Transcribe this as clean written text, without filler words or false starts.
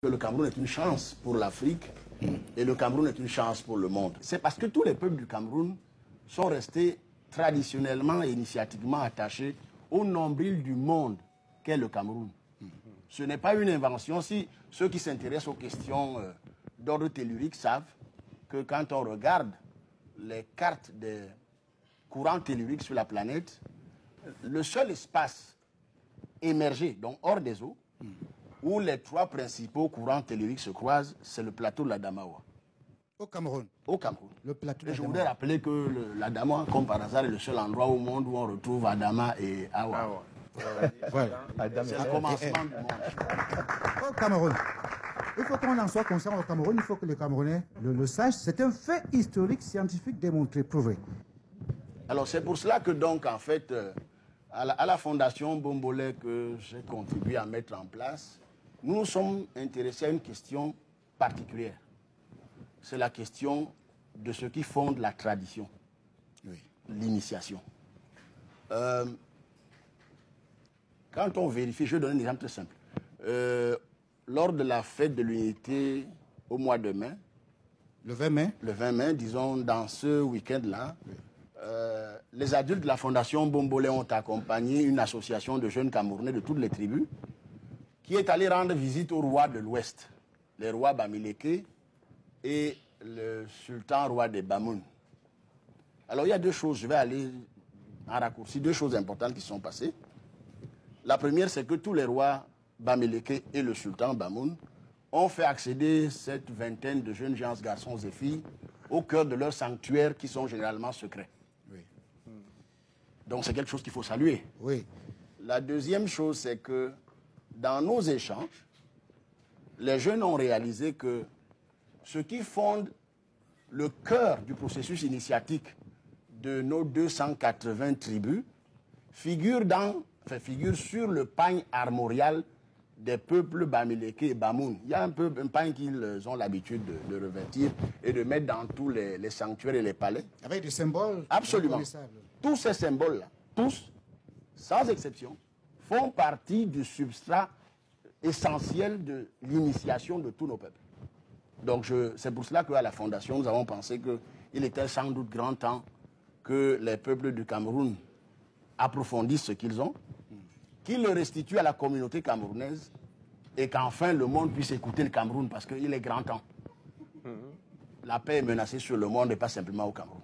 que le Cameroun est une chance pour l'Afrique et le Cameroun est une chance pour le monde. C'est parce que tous les peuples du Cameroun sont restés traditionnellement et initiatiquement attachés au nombril du monde qu'est le Cameroun. Ce n'est pas une invention. Si ceux qui s'intéressent aux questions d'ordre tellurique savent que quand on regarde les cartes des courants telluriques sur la planète, le seul espace émergé, donc hors des eaux, où les trois principaux courants telluriques se croisent, c'est le plateau de l'Adamawa. Au Cameroun. Au Cameroun. Le plateau et je voudrais rappeler que l'Adamawa, comme par hasard, est le seul endroit au monde où on retrouve Adama et Awa. C'est le commencement du monde. Au Cameroun. Il faut qu'on en soit conscient au Cameroun, il faut que les Camerounais le sachent. C'est un fait historique, scientifique, démontré, prouvé. Alors c'est pour cela que donc, en fait, à la Fondation Bombolé que j'ai contribué à mettre en place, nous nous sommes intéressés à une question particulière. C'est la question de ce qui fonde la tradition, l'initiation. Quand on vérifie, je vais donner un exemple très simple. Lors de la fête de l'unité au mois de mai, le 20 mai, disons, dans ce week-end-là, les adultes de la Fondation Bombolé ont accompagné une association de jeunes Camerounais de toutes les tribus qui est allée rendre visite aux rois de l'Ouest, les rois Bamileke et le sultan roi des Bamoun. Alors il y a deux choses, je vais aller en raccourci, deux choses importantes qui sont passées. La première, c'est que tous les rois Bamileke et le sultan Bamoun ont fait accéder cette vingtaine de jeunes gens, garçons et filles au cœur de leurs sanctuaires qui sont généralement secrets. Oui. Donc c'est quelque chose qu'il faut saluer. Oui. La deuxième chose, c'est que dans nos échanges, les jeunes ont réalisé que ce qui fonde le cœur du processus initiatique de nos 280 tribus figure sur le pagne armorial des peuples Bamileke et Bamoun. Il y a un pagne qu'ils ont l'habitude de revêtir et de mettre dans tous les sanctuaires et les palais. Avec des symboles. Absolument. Tous ces symboles-là, tous, sans exception, font partie du substrat essentiel de l'initiation de tous nos peuples. Donc c'est pour cela qu'à la Fondation, nous avons pensé qu'il était sans doute grand temps que les peuples du Cameroun approfondissent ce qu'ils ont, qu'ils le restituent à la communauté camerounaise et qu'enfin le monde puisse écouter le Cameroun parce qu'il est grand temps. La paix est menacée sur le monde et pas simplement au Cameroun.